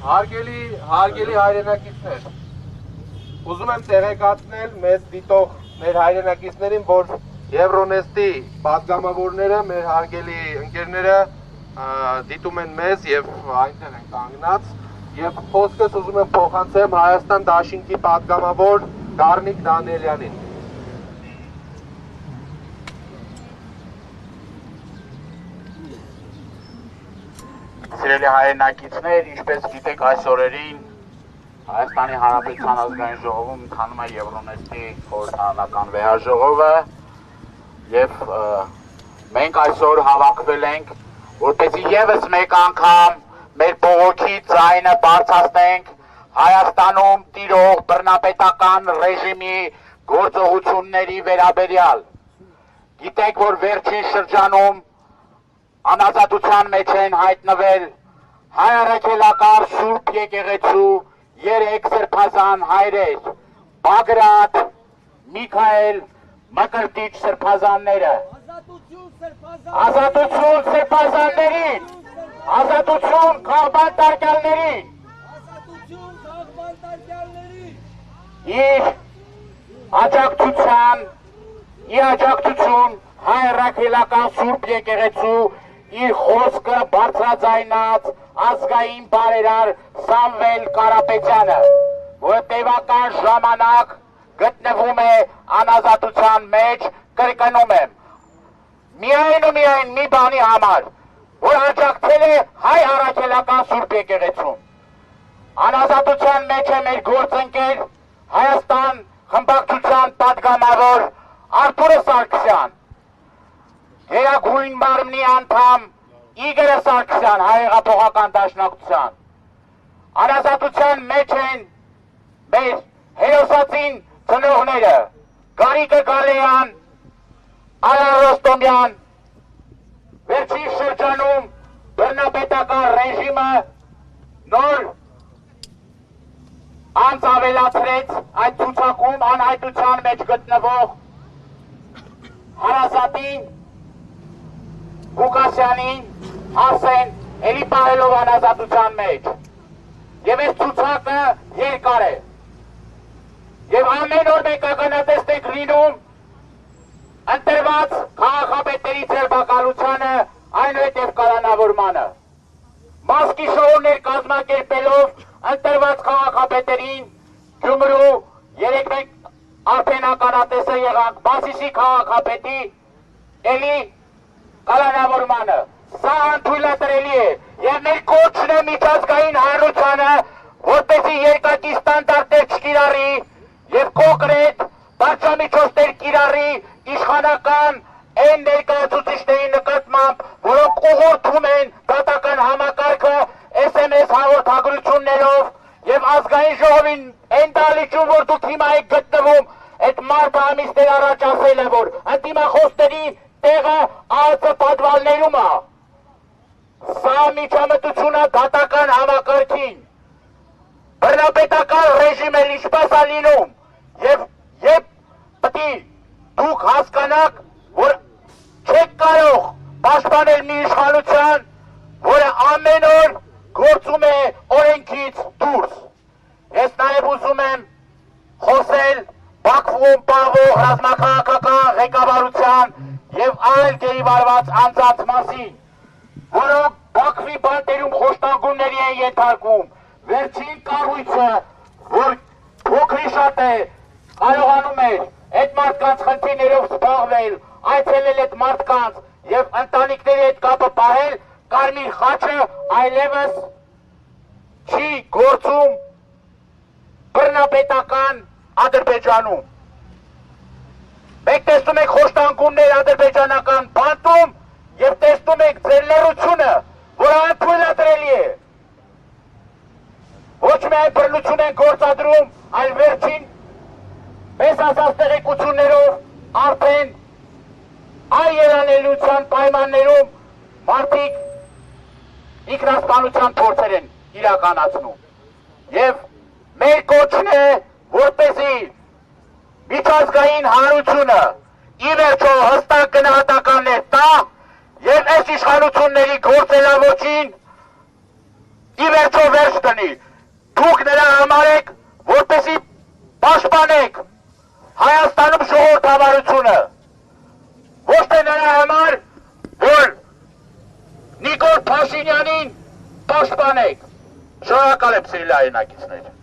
Հարգելի հայրենակիցներ, ուզում եմ տեղեկացնել մեզ դիտող մեր հայրենակիցներին, որ Եվրոնեստի պատգամավորները, մեր հարգելի ընկերները դիտում են մեզ և այնտեղ են կանգնած և խոսքս ուզում եմ փոխանցեմ Հայաստան Դաշինքի պատգամավոր Գառնիկ Դանիելյանին։ Սիրելի հայրենակիցներ, ինչպես գիտեք, այս օրերին Հայաստանի Հանրապետության ազգային ժողովում ընթանում է Եվրոնեստի խորհրդարանական վեհաժողովը և մենք այսօր հավաքվել ենք, որպեսզի ևս մեկ անգամ մեր բողոքի ձայնը բարձրացնենք Հայաստանում տիրող բռնապետական ռեժիմի գործողությունների վերաբերյալ։ Գիտեք, որ վերջին շրջանում անազատության մեջ են հայտնվել հայ առաքելական Սուրբ եկեղեցու 3 սրբազան հայրեր՝ Բագրատ, Միքայել, Մկրտիչ սրբազանները։ Ազատություն սրբազաններին, ազատություն քաղբան տարկյալներին։ Իր աջակցություն հայ առաքելական Սուրբ եկեղեցու իր խոսքը բարձրաձայնած ազգային բարերար Սամվել Կարապետյանը, որը տևական ժամանակ գտնվում է անազատության մեջ, կրկնում եմ, միայն ու միայն մի բանի համար, որ աջակցել է հայ առաքելական Սուրբ եկեղեցուն։ Անազատության մեջ է մեր գործընկեր Հայաստան խմբակցության պատգամավոր Արթուր Սարգսյան, Գերագույն մարմնի անդամ Իգոր Սարգսյան Հայեղափոխական դաշնակցության։ Անազատության մեջ են մեր հերոսածին ծնողները Գարիկը Գալեյան, Արարոս Ռոստոմյան։ Վերջին շրջանում բռնապետական ռեժիմը նոր անց ավելացրեց այդ ցուցակում անհայտության մեջ գտնվող Հարազատին, Ղուկասյանին, Արսեն, էլի պահելով անազատության մեջ։ Եվ այս ցուցակը երկար է։ Եվ ամեն օր մենք ականատեսենք լինում ընտրված քաղաքապետերի ձերբակալությանը, այնուհետև կալանավորմանը։ Մասկի շոուներ կազմակերպելով ընտրված քաղաքապետերին Գյումրու, երեք մենք արդեն ականատեսը եղանք Մասիսի քաղաքապետի էլի կալանավորմանը։ Սա անթույլատրելի է և մեր կոչն է միջազգային հանրությանը, որպեսզի երկակի ստանդարտներ չկիրառի և կոնկրետ վարչամիջոցներ կիրառի իշխանական այն ներկայացուցիչների նկատմամբ, որոնք ուղղորդում են դատական համակարգը SMS հաղորդագրություններով և ազգային ժողովին այն դահլիճում, որ դուք հիմա եք գտնվում, այդ մարդը ամիսներ առաջ ասել է, որ ընդդիմախոսների տեղը ԱԱԾ պատվալներում է։ Սա միջամտությունը դատական համակարգին։ Բռնապետական ռեժիմն ինչպես է լինում և պետք է դուք հասկանաք, որ չեք կարող պաշտպանել մի իշխանության, որը ամեն օր գործում է օրենքից դուրս։ Ես նաև ուզում եմ խոսել Բաքվում պահվող ռազմաքաղաքական ղեկավարության և այլ գերիվարված անձանց մասին, որոնք Բաքվի բանտերում խոշտանգումների են ենթարկվում։ Վերջին կառույցը, որ փոքրի շատ է կարողանում էր այդ մարդկանց խնդիրներով զբաղվել, այցելել այդ մարդկանց և ընտանիքների հետ կապը պահել, Կարմիր խաչը այլևս չի գործում բռնապետական Ադրբեջանում։ Մենք տեսնում ենք խոշտանգումներ ադրբեջանական բանտում և տեսնում ենք ձեր լռությունը, որը անթույլատրելի է։ Ոչ միայն բռնություն են գործադրում, այլ վերջին մեզ ասած տեղեկություններով արդեն այ երանելիության պայմաններում մարդիկ ինքնասպանության փորձեր են իրականացնում։ Եվ մեր կոչն է, որպեսզի միջազգային հանրությունը ի վերջո հստակ գնահատականներ տա այս իշխանությունների գործելավոճին ի վերջո վերջ դնի։ Դուք նրա համար եք, որպեսի պաշտպանեք Հայաստանում ժողովրդավարությունը, ոչ թե նրա համար, որ Նիկոլ Փաշինյանին պաշտպանեք։ Շնորհակալ եմ սիրելի հայրենակիցներ։